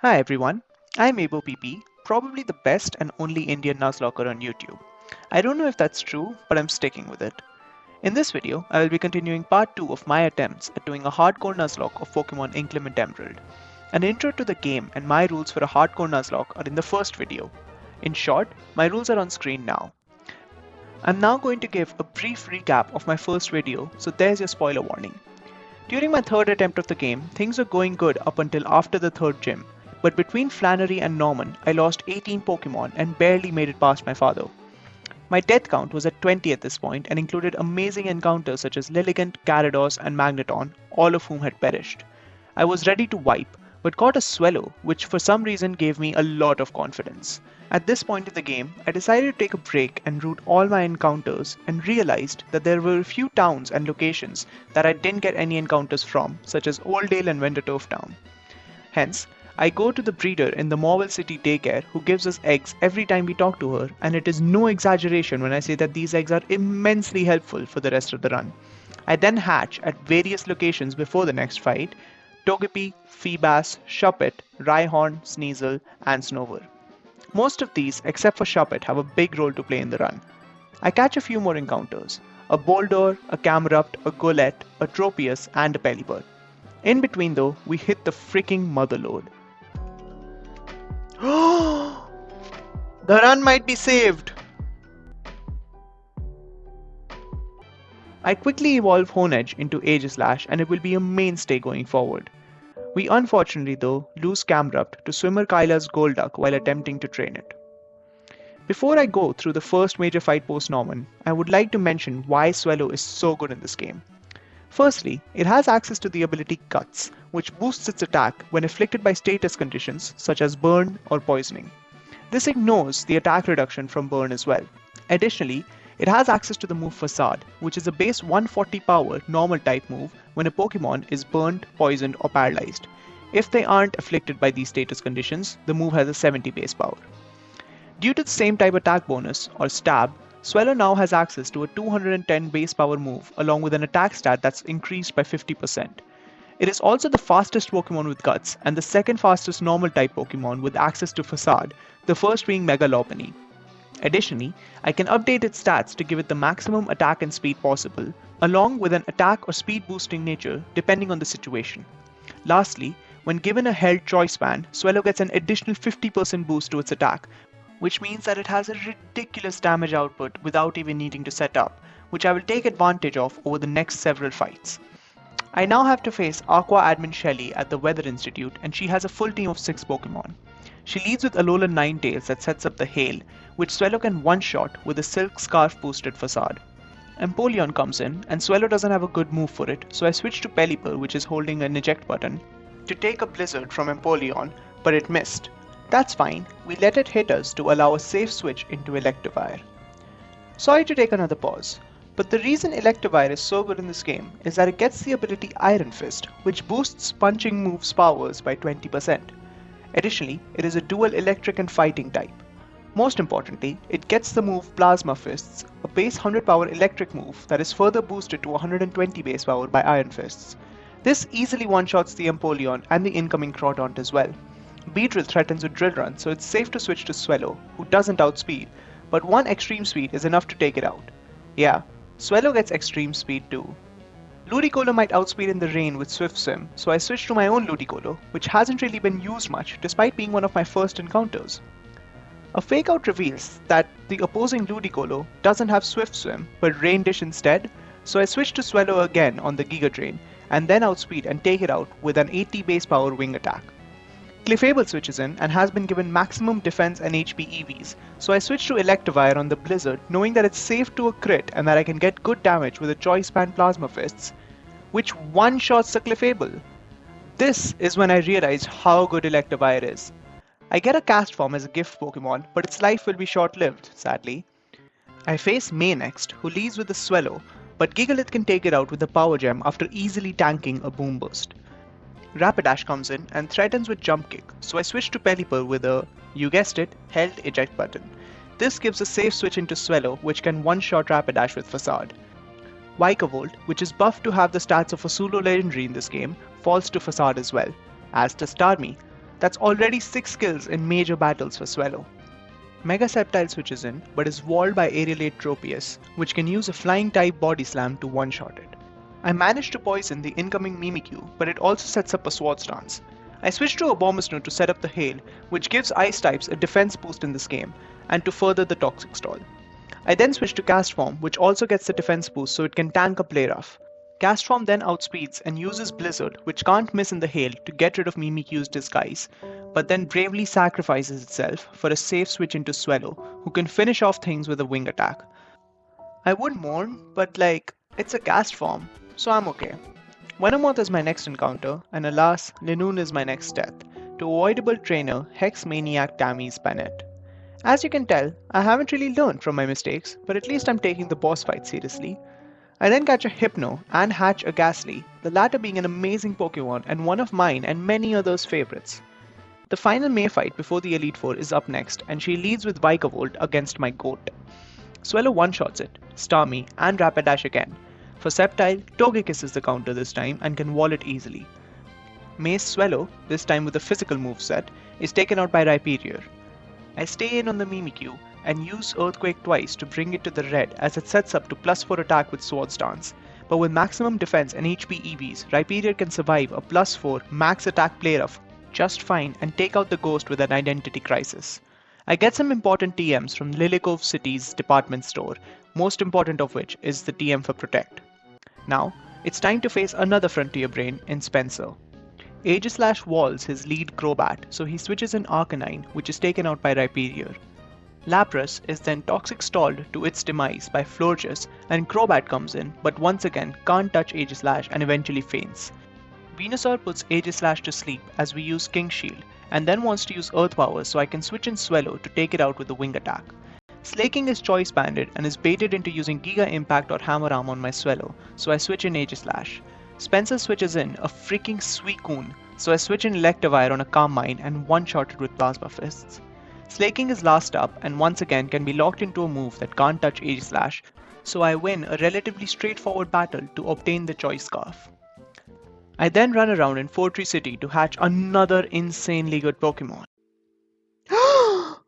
Hi everyone, I'm AboPP, probably the best and only Indian Nuzlocker on YouTube. I don't know if that's true, but I'm sticking with it. In this video, I will be continuing part 2 of my attempts at doing a hardcore Nuzlocke of Pokemon Inclement Emerald. An intro to the game and my rules for a hardcore Nuzlocke are in the first video. In short, my rules are on screen now. I'm now going to give a brief recap of my first video, so there's your spoiler warning. During my third attempt of the game, things were going good up until after the third gym, but between Flannery and Norman, I lost 18 Pokemon and barely made it past my father. My death count was at 20 at this point and included amazing encounters such as Lilligant, Gyarados, and Magneton, all of whom had perished. I was ready to wipe, but caught a Swellow, which for some reason gave me a lot of confidence. At this point in the game, I decided to take a break and route all my encounters and realized that there were a few towns and locations that I didn't get any encounters from, such as Oldale and Venderturf Town. Hence, I go to the breeder in the Morville City daycare who gives us eggs every time we talk to her, and it is no exaggeration when I say that these eggs are immensely helpful for the rest of the run. I then hatch at various locations before the next fight: Togepi, Feebas, Shuppet, Rhyhorn, Sneasel, and Snover. Most of these, except for Shuppet, have a big role to play in the run. I catch a few more encounters: a Boulder, a Camerupt, a Golett, a Tropius, and a Pelipper. In between though, we hit the freaking motherlode. The run might be saved! I quickly evolve Honedge into Aegislash and it will be a mainstay going forward. We unfortunately though lose Camerupt to Swimmer Kyla's Golduck while attempting to train it. Before I go through the first major fight post Norman, I would like to mention why Swellow is so good in this game. Firstly, it has access to the ability Guts, which boosts its attack when afflicted by status conditions such as burn or poisoning. This ignores the attack reduction from burn as well. Additionally, it has access to the move Facade, which is a base 140 power normal type move when a Pokemon is burned, poisoned, or paralyzed. If they aren't afflicted by these status conditions, the move has a 70 base power. Due to the same type attack bonus, or stab, Swellow now has access to a 210 base power move along with an attack stat that's increased by 50%. It is also the fastest Pokemon with Guts and the second fastest normal type Pokemon with access to Facade, the first being Mega Lopunny. Additionally, I can update its stats to give it the maximum attack and speed possible, along with an attack or speed boosting nature depending on the situation. Lastly, when given a held choice band, Swellow gets an additional 50% boost to its attack, which means that it has a ridiculous damage output without even needing to set up, which I will take advantage of over the next several fights. I now have to face Aqua Admin Shelly at the Weather Institute, and she has a full team of 6 Pokemon. She leads with Alolan Ninetales that sets up the Hail, which Swellow can one-shot with a Silk Scarf boosted Facade. Empoleon comes in, and Swellow doesn't have a good move for it, so I switch to Pelipper, which is holding an eject button, to take a Blizzard from Empoleon, but it missed. That's fine, we let it hit us to allow a safe switch into Electivire. Sorry to take another pause, but the reason Electivire is so good in this game is that it gets the ability Iron Fist, which boosts punching moves powers by 20%. Additionally, it is a dual electric and fighting type. Most importantly, it gets the move Plasma Fists, a base 100 power electric move that is further boosted to 120 base power by Iron Fists. This easily one-shots the Empoleon and the incoming Crawdaunt as well. Beedrill threatens with Drill Run, so it's safe to switch to Swellow, who doesn't outspeed, but one extreme speed is enough to take it out. Yeah, Swellow gets extreme speed too. Ludicolo might outspeed in the rain with Swift Swim, so I switched to my own Ludicolo, which hasn't really been used much despite being one of my first encounters. A fake out reveals that the opposing Ludicolo doesn't have Swift Swim but Rain Dish instead, so I switched to Swellow again on the Giga Drain and then outspeed and take it out with an 80 base power wing attack. Clefable switches in and has been given maximum defense and HP EVs, so I switched to Electivire on the Blizzard knowing that it's safe to a crit and that I can get good damage with a Choice Band Plasma Fists, which one-shots the Clefable. This is when I realized how good Electivire is. I get a Cast Form as a gift Pokemon, but its life will be short-lived, sadly. I face May next, who leads with the Swellow, but Gigalith can take it out with the Power Gem after easily tanking a Boom Burst. Rapidash comes in and threatens with Jump Kick, so I switch to Pelipper with a, you guessed it, held eject button. This gives a safe switch into Swellow, which can one-shot Rapidash with Facade. Vikavolt, which is buffed to have the stats of a Solo Legendary in this game, falls to Facade as well, as does Starmie. That's already 6 kills in major battles for Swallow. Mega Sceptile switches in, but is walled by Aerialate Tropius, which can use a flying type body slam to one-shot it. I managed to poison the incoming Mimikyu, but it also sets up a Sword Stance. I switch to a Abomasnow to set up the Hail, which gives Ice types a defense boost in this game, and to further the Toxic Stall. I then switch to Cast Form, which also gets the defense boost so it can tank a Play Rough. Cast Form then outspeeds and uses Blizzard, which can't miss in the Hail, to get rid of Mimikyu's disguise, but then bravely sacrifices itself for a safe switch into Swallow, who can finish off things with a wing attack. I would mourn, but it's a Cast Form, so I'm okay. Venomoth is my next encounter, and alas, Linoone is my next death, to avoidable trainer Hex Maniac Tammy's Bennett. As you can tell, I haven't really learned from my mistakes, but at least I'm taking the boss fight seriously. I then catch a Hypno and hatch a Ghastly, the latter being an amazing Pokemon and one of mine and many others' favorites. The final May fight before the Elite Four is up next, and she leads with Vikavolt against my goat. Swallow one-shots it, Starmie, and Rapidash again. For Sceptile, Togekiss is the counter this time and can wall it easily. May's Swallow, this time with a physical moveset, is taken out by Rhyperior. I stay in on the Mimikyu and use Earthquake twice to bring it to the red as it sets up to +4 attack with Sword Stance. But with maximum defense and HP EVs, Rhyperior can survive a +4 max attack Play Rough just fine and take out the ghost with an Identity Crisis. I get some important TMs from Lilycove City's department store, most important of which is the TM for Protect. Now, it's time to face another Frontier Brain in Spencer. Aegislash walls his lead Crobat, so he switches in Arcanine, which is taken out by Rhyperior. Lapras is then Toxic Stalled to its demise by Florges, and Crobat comes in, but once again can't touch Aegislash and eventually faints. Venusaur puts Aegislash to sleep as we use King Shield, and then wants to use Earth Power so I can switch in Swallow to take it out with a wing attack. Slaking is choice banded and is baited into using Giga Impact or Hammer Arm on my Swallow, so I switch in Aegislash. Spencer switches in a freaking Suicune, so I switch in Electivire on a Calm Mind and one-shot it with Plasma Fists. Slaking is last up and once again can be locked into a move that can't touch Aegislash, so I win a relatively straightforward battle to obtain the Choice Scarf. I then run around in Fortree City to hatch another insanely good Pokemon. Oh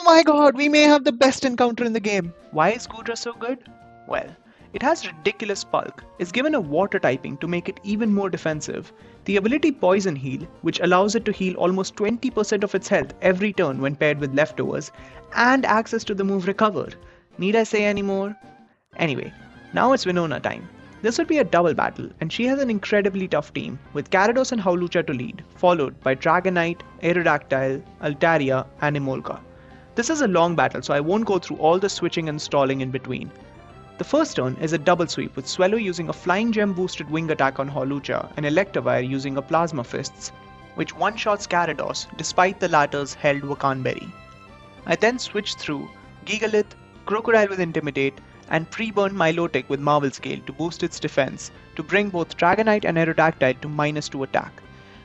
my god, we may have the best encounter in the game. Why is Goodra so good? Well, it has ridiculous bulk, is given a water typing to make it even more defensive, the ability Poison Heal, which allows it to heal almost 20% of its health every turn when paired with leftovers, and access to the move Recover. Need I say any more? Anyway, now it's Winona time. This would be a double battle, and she has an incredibly tough team, with Gyarados and Hawlucha to lead, followed by Dragonite, Aerodactyl, Altaria, and Emolga. This is a long battle, so I won't go through all the switching and stalling in between. The first turn is a double sweep, with Swallow using a Flying Gem boosted wing attack on Hawlucha and Electivire using a Plasma Fists, which one-shots Gyarados despite the latter's held Wakan Berry. I then switch through Gigalith, Crocodile with Intimidate, and pre-burn Milotic with Marvel Scale to boost its defense to bring both Dragonite and Aerodactyl to -2 attack.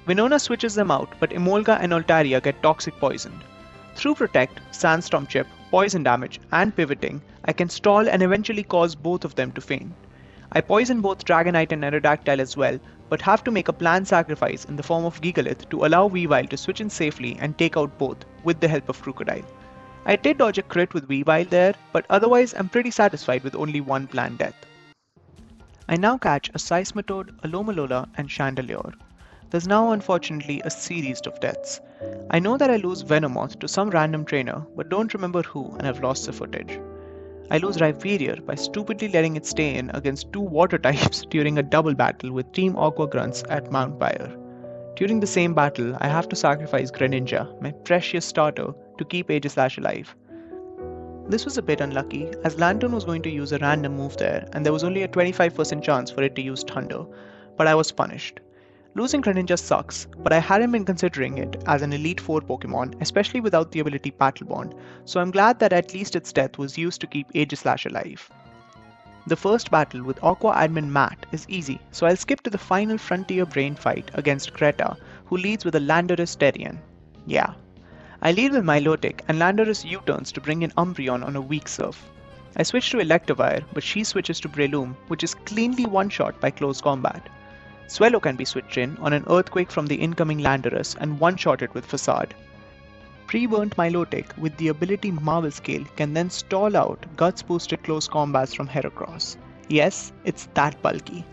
Winona switches them out, but Emolga and Altaria get Toxic Poisoned. Through Protect, Sandstorm Chip, Poison Damage, and Pivoting, I can stall and eventually cause both of them to faint. I poison both Dragonite and Aerodactyl as well, but have to make a planned sacrifice in the form of Gigalith to allow Weavile to switch in safely and take out both, with the help of Crocodile. I did dodge a crit with Weavile there, but otherwise I'm pretty satisfied with only one planned death. I now catch a Seismitoad, a Lomalola, and Chandelure. There's now unfortunately a series of deaths. I know that I lose Venomoth to some random trainer, but don't remember who and have lost the footage. I lose Rhyperior by stupidly letting it stay in against 2 water types during a double battle with Team Aqua Grunts at Mount Pyre. During the same battle, I have to sacrifice Greninja, my precious starter, to keep Aegislash alive. This was a bit unlucky, as Lantern was going to use a random move there, and there was only a 25% chance for it to use Thunder, but I was punished. Losing Greninja sucks, but I hadn't been considering it as an Elite Four Pokemon, especially without the ability Battle Bond, so I'm glad that at least its death was used to keep Aegislash alive. The first battle with Aqua Admin Matt is easy, so I'll skip to the final Frontier Brain fight against Greta, who leads with a Landorus Terrian. Yeah. I lead with Milotic, and Landorus U-turns to bring in Umbreon on a weak surf. I switch to Electivire, but she switches to Breloom, which is cleanly one-shot by close combat. Swellow can be switched in on an Earthquake from the incoming Landorus and one-shot it with Facade. Pre-burnt Milotic with the ability Marvel Scale can then stall out Guts boosted close combats from Heracross. Yes, it's that bulky.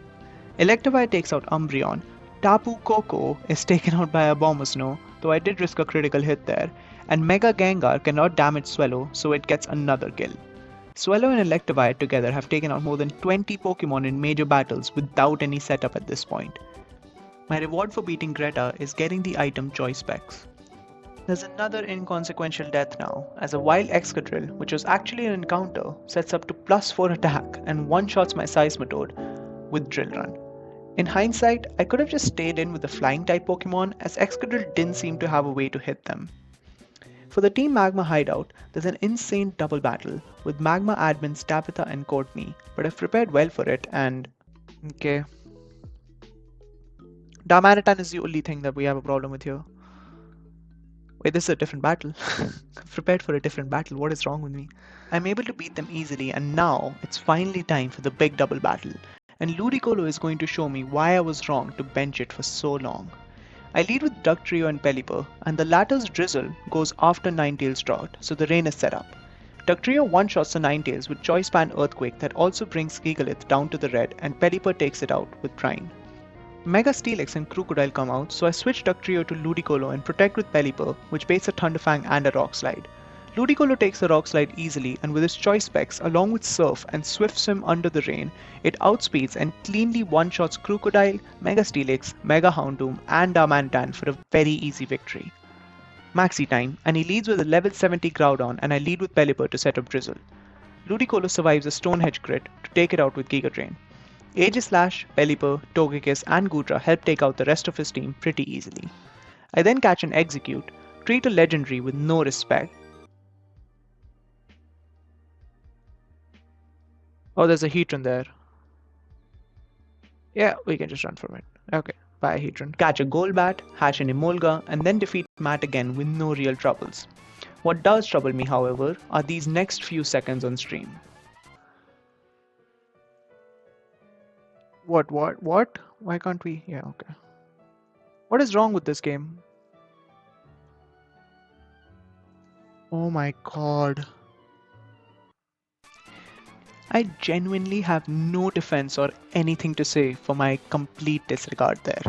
Electivire takes out Umbreon. Tapu Koko is taken out by a Abomasnow, though I did risk a critical hit there, and Mega Gengar cannot damage Swellow, so it gets another kill. Swellow and Electivire together have taken out more than 20 Pokemon in major battles without any setup at this point. My reward for beating Greta is getting the item Choice Specs. There's another inconsequential death now, as a wild Excadrill, which was actually an encounter, sets up to +4 attack and one-shots my Seismitoad with Drill Run. In hindsight, I could have just stayed in with the flying type Pokemon, as Excadrill didn't seem to have a way to hit them. For the Team Magma hideout, there's an insane double battle, with Magma admins Tabitha and Courtney, but I've prepared well for it and... okay. Darmanitan is the only thing that we have a problem with here. Wait, this is a different battle. I've prepared for a different battle. What is wrong with me? I'm able to beat them easily, and now it's finally time for the big double battle. And Ludicolo is going to show me why I was wrong to bench it for so long. I lead with Dugtrio and Pelipper, and the latter's Drizzle goes after Ninetales' Drought, so the rain is set up. Dugtrio one-shots the Ninetales with Choice Band Earthquake that also brings Gigalith down to the red, and Pelipper takes it out with Brine. Mega Steelix and Crocodile come out, so I switch Dugtrio to Ludicolo and protect with Pelipper, which baits a Thunderfang and a Rock Slide. Ludicolo takes the Rock Slide easily, and with his Choice Specs along with Surf and Swift Swim under the rain, it outspeeds and cleanly one-shots Crocodile, Mega Steelix, Mega Houndoom and Darmanitan for a very easy victory. Maxi time, and he leads with a level 70 Groudon, and I lead with Pelipper to set up Drizzle. Ludicolo survives a Stonehenge crit to take it out with Giga Drain. Aegislash, Pelipper, Togekiss and Goodra help take out the rest of his team pretty easily. I then catch and execute, treat a legendary with no respect. Oh, there's a Heatran there. Yeah, we can just run from it. Okay, bye Heatran. Catch a Golbat, hatch an Emolga, and then defeat Matt again with no real troubles. What does trouble me, however, are these next few seconds on stream. What? Why can't we? Yeah, okay. What is wrong with this game? Oh my god. I genuinely have no defense or anything to say for my complete disregard there.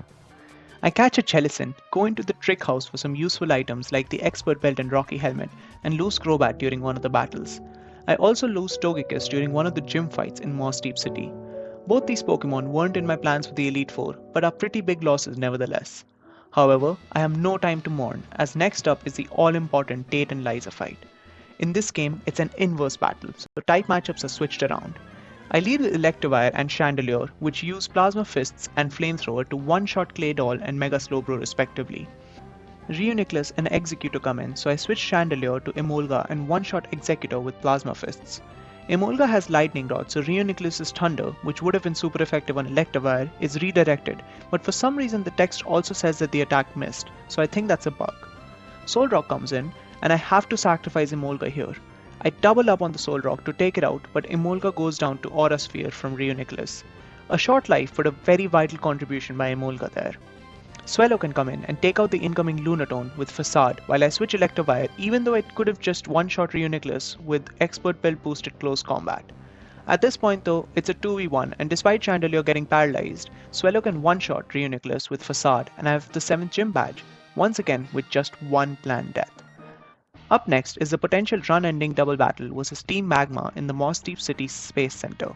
I catch a Chelicin, go into the trick house for some useful items like the Expert Belt and Rocky Helmet, and lose Crobat during one of the battles. I also lose Togekiss during one of the gym fights in Moss Deep City. Both these Pokemon weren't in my plans for the Elite Four, but are pretty big losses nevertheless. However, I have no time to mourn, as next up is the all-important Tate and Liza fight. In this game, it's an inverse battle, so type matchups are switched around. I lead with Electivire and Chandelier, which use Plasma Fists and Flamethrower to one-shot Claydol and Mega Slowbro respectively. Reuniclus and Executor come in, so I switch Chandelier to Emolga and one-shot Executor with Plasma Fists. Emolga has Lightning Rod, so Reuniclus's Thunder, which would have been super effective on Electivire, is redirected, but for some reason the text also says that the attack missed, so I think that's a bug. Solrock comes in, and I have to sacrifice Emolga here. I double up on the Solrock to take it out, but Emolga goes down to Aura Sphere from Reuniclus. A short life, but a very vital contribution by Emolga there. Swellow can come in and take out the incoming Lunatone with Facade, while I switch Electivire even though it could have just one-shot Reuniclus with Expert Belt boosted close combat. At this point though, it's a 2v1, and despite Chandelier getting paralyzed, Swellow can one-shot Reuniclus with Facade, and I have the 7th gym badge, once again with just one planned death. Up next is the potential run-ending double battle versus Team Magma in the Moss Deep City Space Center.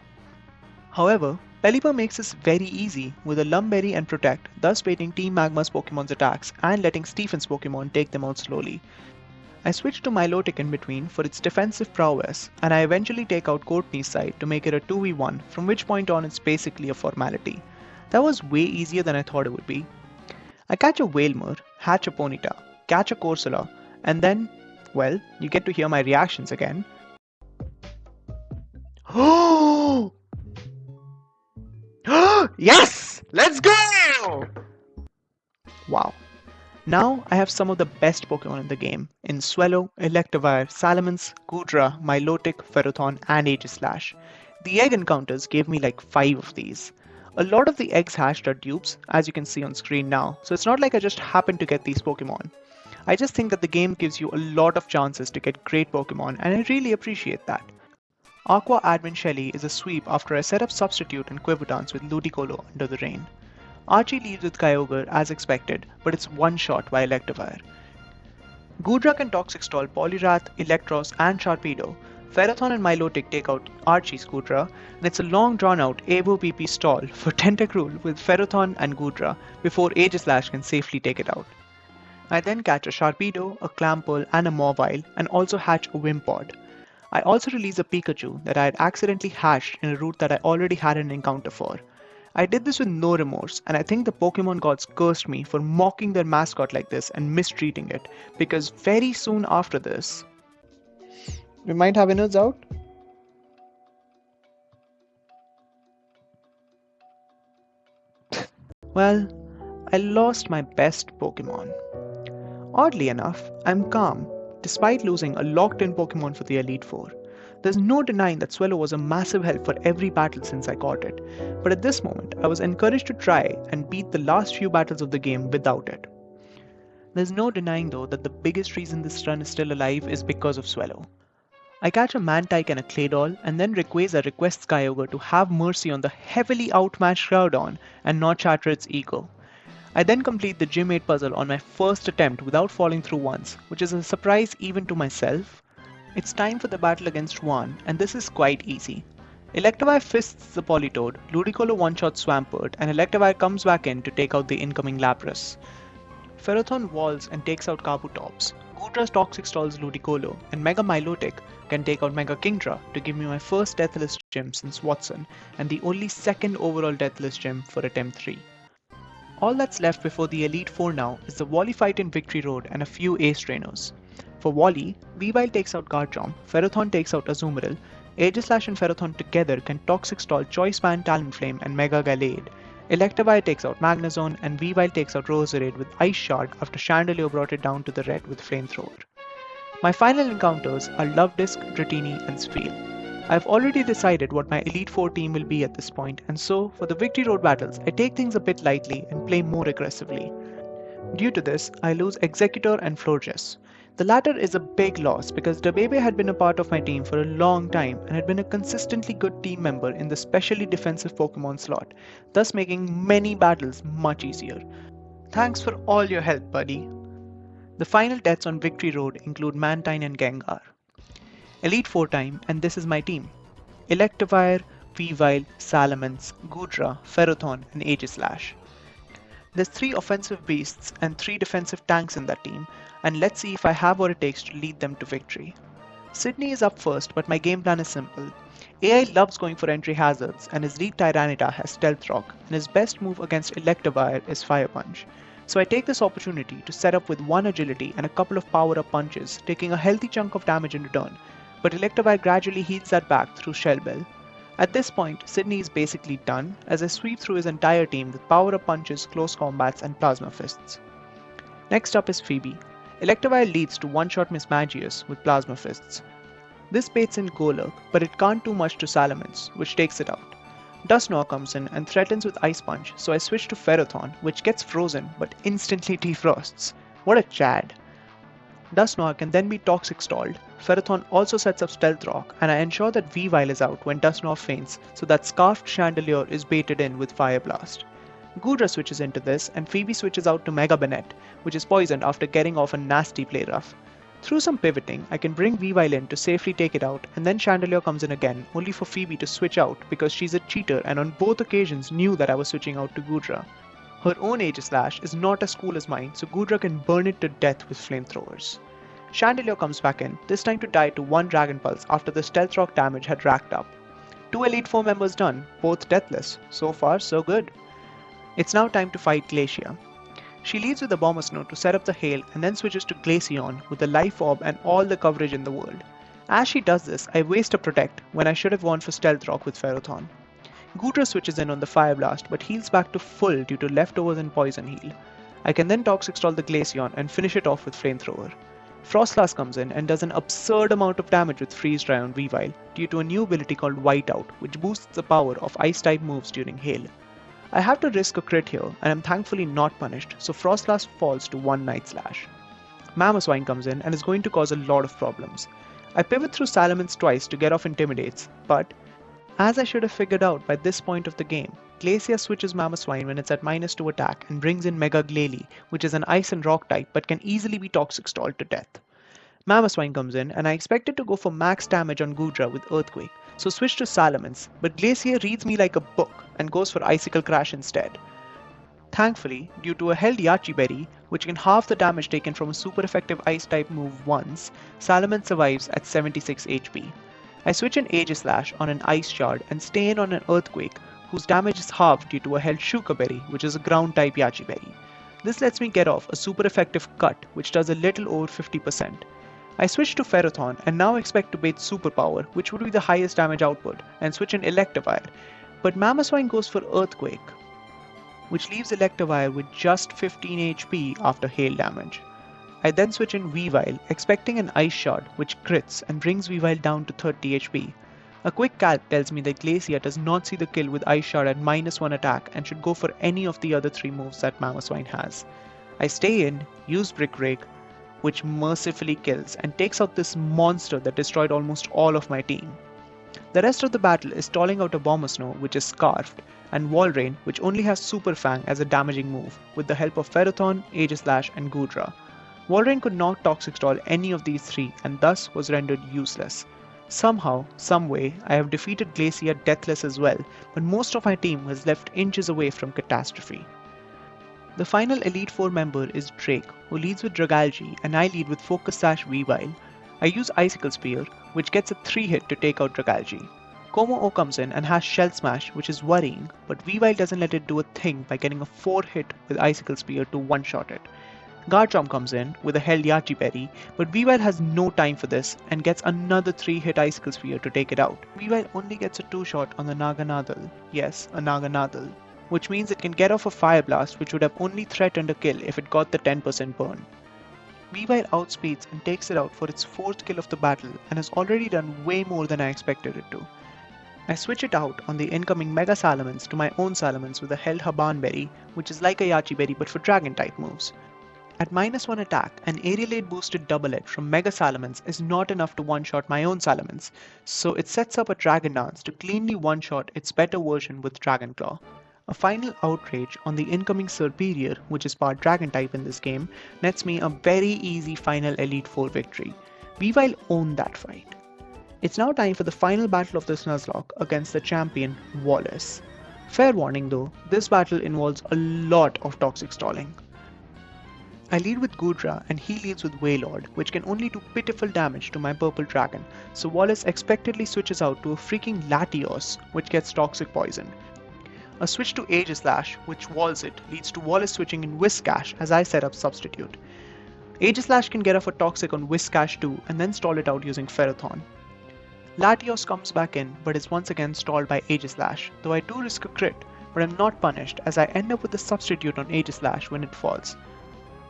However, Pelipper makes this very easy with a Lumberry and Protect, thus baiting Team Magma's Pokemon's attacks and letting Stephen's Pokemon take them out slowly. I switch to Milotic in between for its defensive prowess, and I eventually take out Courtney's side to make it a 2v1, from which point on it's basically a formality. That was way easier than I thought it would be. I catch a Wailmer, hatch a Ponyta, catch a Corsola, and then, well, you get to hear my reactions again. Oh! Yes! Let's go! Wow. Now I have some of the best Pokemon in the game in Swellow, Electivire, Salamence, Goodra, Milotic, Ferrothorn and Aegislash. The egg encounters gave me like 5 of these. A lot of the eggs hatched are dupes, as you can see on screen now, so it's not like I just happened to get these Pokemon. I just think that the game gives you a lot of chances to get great Pokemon, and I really appreciate that. Aqua Admin Shelly is a sweep after I set up Substitute and Quivotance with Ludicolo under the rain. Archie leads with Kyogre as expected, but it's one shot by Electivire. Goodra can Toxic Stall Poliwrath, Electros, and Sharpedo. Ferrothorn and Milotic take out Archie's Goodra, and it's a long drawn out Evo PP stall for Tentacruel with Ferrothorn and Goodra before Aegislash can safely take it out. I then catch a Sharpedo, a Clamperl, and a Mawile, and also hatch a Wimpod. I also release a Pikachu that I had accidentally hatched in a route that I already had an encounter for. I did this with no remorse, and I think the Pokemon gods cursed me for mocking their mascot like this and mistreating it, because very soon after this, we might have innards out. Well, I lost my best Pokemon. Oddly enough, I'm calm, despite losing a locked-in Pokemon for the Elite Four. There's no denying that Swellow was a massive help for every battle since I got it, but at this moment I was encouraged to try and beat the last few battles of the game without it. There's no denying though that the biggest reason this run is still alive is because of Swellow. I catch a Mantike and a Claydol, and then Rayquaza requests Kyogre to have mercy on the heavily outmatched Groudon and not shatter its ego. I then complete the Gym 8 puzzle on my first attempt without falling through once, which is a surprise even to myself. It's time for the battle against Juan, and this is quite easy. Electivire fists the Politoed, Ludicolo one-shots Swampert, and Electivire comes back in to take out the incoming Lapras. Ferrothorn walls and takes out Kabutops. Goodra's Toxic stalls Ludicolo, and Mega Milotic can take out Mega Kingdra to give me my first Deathless gem since Watson, and the only second overall Deathless gem for attempt 3. All that's left before the Elite Four now is the Wally fight in Victory Road and a few Ace Trainers. For Wally, Weavile takes out Garchomp, Ferrothorn takes out Azumarill, Aegislash and Ferrothorn together can Toxic Stall Choice Band Talonflame and Mega Gallade. Electivire takes out Magnezone and Weavile takes out Roserade with Ice Shard after Chandelure brought it down to the red with Flamethrower. My final encounters are Love Disc, Dratini and Spheal. I've already decided what my Elite Four team will be at this point, and so for the Victory Road battles I take things a bit lightly and play more aggressively. Due to this, I lose Executor and Florges. The latter is a big loss because Dabebe had been a part of my team for a long time and had been a consistently good team member in the specially defensive Pokemon slot, thus making many battles much easier. Thanks for all your help, buddy. The final deaths on Victory Road include Mantine and Gengar. Elite Four time, and this is my team. Electivire, Weavile, Salamence, Goodra, Ferrothorn and Aegislash. There's 3 offensive beasts and 3 defensive tanks in that team, and let's see if I have what it takes to lead them to victory. Sydney is up first, but my game plan is simple. AI loves going for entry hazards, and his lead Tyranitar has Stealth Rock, and his best move against Electivire is Fire Punch. So I take this opportunity to set up with 1 agility and a couple of power-up punches, taking a healthy chunk of damage in return, but Electivire gradually heals that back through Shell Bell. At this point, Sydney is basically done, as I sweep through his entire team with power-up punches, close combats and plasma fists. Next up is Phoebe. Electivire leads to one-shot Miss Magius with plasma fists. This baits in Golurk, but it can't do much to Salamence, which takes it out. Dusknoir comes in and threatens with Ice Punch, so I switch to Ferrothorn, which gets frozen but instantly defrosts. What a Chad. Dusknoir can then be Toxic Stalled. Ferrothorn also sets up Stealth Rock, and I ensure that Weavile is out when Dusknoir faints, so that Scarfed Chandelure is baited in with Fire Blast. Goodra switches into this, and Phoebe switches out to Mega Banette, which is poisoned after getting off a nasty play rough. Through some pivoting, I can bring Weavile in to safely take it out, and then Chandelure comes in again, only for Phoebe to switch out because she's a cheater and on both occasions knew that I was switching out to Goodra. Her own Aegislash is not as cool as mine, so Goodra can burn it to death with flamethrowers. Chandelure comes back in, this time to die to 1 Dragon Pulse after the Stealth Rock damage had racked up. 2 Elite Four members done, both deathless. So far, so good. It's now time to fight Glacia. She leads with a Abomasnow to set up the hail and then switches to Glaceon with a Life Orb and all the coverage in the world. As she does this, I waste a Protect when I should have gone for Stealth Rock with Ferrothorn. Goodra switches in on the Fire Blast but heals back to full due to leftovers and Poison Heal. I can then Toxic Stall the Glaceon and finish it off with Flamethrower. Frostlass comes in and does an absurd amount of damage with Freeze Dry on Weavile due to a new ability called Whiteout, which boosts the power of Ice-type moves during Hail. I have to risk a crit here, and I'm thankfully not punished, so Frostlass falls to 1 Night Slash. Mamoswine comes in and is going to cause a lot of problems. I pivot through Salamence twice to get off Intimidates, but as I should have figured out by this point of the game, Glacia switches Mamoswine when it's at -2 attack and brings in Mega Glalie, which is an ice and rock type but can easily be Toxic Stalled to death. Mamoswine comes in and I expected to go for max damage on Goodra with Earthquake, so switch to Salamence, but Glacia reads me like a book and goes for Icicle Crash instead. Thankfully, due to a held Yachi Berry, which can halve the damage taken from a super effective ice type move once, Salamence survives at 76 HP. I switch an Aegislash on an Ice Shard and stay in on an Earthquake, whose damage is halved due to a held Shuka Berry, which is a ground type Yachi Berry. This lets me get off a super effective Cut, which does a little over 50%. I switch to Ferrothorn and now expect to bait Superpower, which would be the highest damage output, and switch an Electivire, but Mamoswine goes for Earthquake, which leaves Electivire with just 15 HP after hail damage. I then switch in Weavile, expecting an Ice Shard, which crits and brings Weavile down to 30 HP. A quick calc tells me that Glacia does not see the kill with Ice Shard at -1 attack and should go for any of the other 3 moves that Mamoswine has. I stay in, use Brick Rake, which mercifully kills and takes out this monster that destroyed almost all of my team. The rest of the battle is stalling out a Bombersnow, which is Scarfed, and Walrein, which only has Super Fang as a damaging move, with the help of Ferrothorn, Aegislash and Goodra. Walrein could not Toxic Stall any of these 3 and thus was rendered useless. Somehow, someway, I have defeated Glacia deathless as well, but most of my team was left inches away from catastrophe. The final Elite 4 member is Drake, who leads with Dragalge and I lead with Focus Sash Weavile. I use Icicle Spear, which gets a 3-hit to take out Dragalge. Como-O comes in and has Shell Smash, which is worrying, but Weavile doesn't let it do a thing by getting a 4-hit with Icicle Spear to one-shot it. Garchomp comes in with a held Yachi Berry, but Weavile has no time for this and gets another 3-hit Icicle Spear to take it out. Weavile only gets a 2-shot on the Naganadhal, yes, a Naganadhal, which means it can get off a Fire Blast which would have only threatened a kill if it got the 10% burn. Weavile outspeeds and takes it out for its 4th kill of the battle and has already done way more than I expected it to. I switch it out on the incoming Mega Salamence to my own Salamence with a held Haban Berry, which is like a Yachi Berry but for Dragon type moves. At -1 attack, an Aerialade boosted Double Edge from Mega Salamence is not enough to one-shot my own Salamence, so it sets up a Dragon Dance to cleanly one-shot its better version with Dragon Claw. A final Outrage on the incoming Serperior, which is part Dragon type in this game, nets me a very easy final Elite 4 victory. Weavile owned that fight. It's now time for the final battle of this Nuzlocke against the champion, Wallace. Fair warning though, this battle involves a lot of Toxic Stalling. I lead with Goodra and he leads with Wailord, which can only do pitiful damage to my purple dragon, so Wallace expectedly switches out to a freaking Latios, which gets Toxic Poison. A switch to Aegislash, which walls it, leads to Wallace switching in Whiscash as I set up Substitute. Aegislash can get off a Toxic on Whiscash too and then stall it out using Ferrothorn. Latios comes back in but is once again stalled by Aegislash, though I do risk a crit, but I'm not punished as I end up with a Substitute on Aegislash when it falls.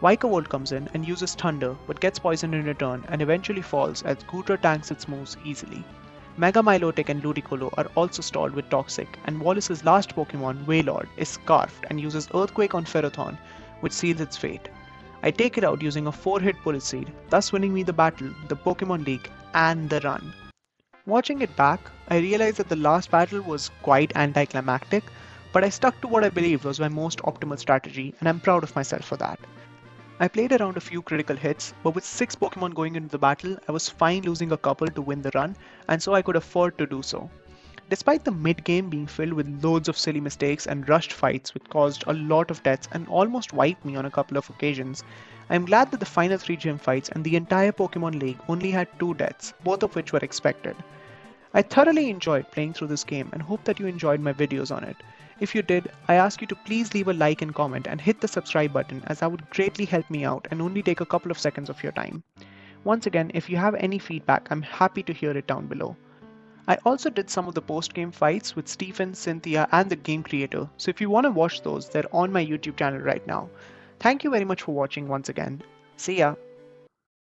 Vikavolt comes in and uses Thunder but gets poisoned in return and eventually falls as Goodra tanks its moves easily. Mega Milotic and Ludicolo are also stalled with Toxic, and Wallace's last Pokemon, Wailord, is Scarfed and uses Earthquake on Ferrothorn, which seals its fate. I take it out using a 4-hit Bullet Seed, thus winning me the battle, the Pokemon League, and the run. Watching it back, I realized that the last battle was quite anticlimactic, but I stuck to what I believed was my most optimal strategy, and I'm proud of myself for that. I played around a few critical hits, but with 6 Pokemon going into the battle, I was fine losing a couple to win the run, and so I could afford to do so. Despite the mid-game being filled with loads of silly mistakes and rushed fights which caused a lot of deaths and almost wiped me on a couple of occasions, I am glad that the final 3 gym fights and the entire Pokemon League only had 2 deaths, both of which were expected. I thoroughly enjoyed playing through this game and hope that you enjoyed my videos on it. If you did, I ask you to please leave a like and comment and hit the subscribe button as that would greatly help me out and only take a couple of seconds of your time. Once again, if you have any feedback, I'm happy to hear it down below. I also did some of the post-game fights with Stephen, Cynthia and the game creator, so if you want to watch those, they're on my YouTube channel right now. Thank you very much for watching once again. See ya!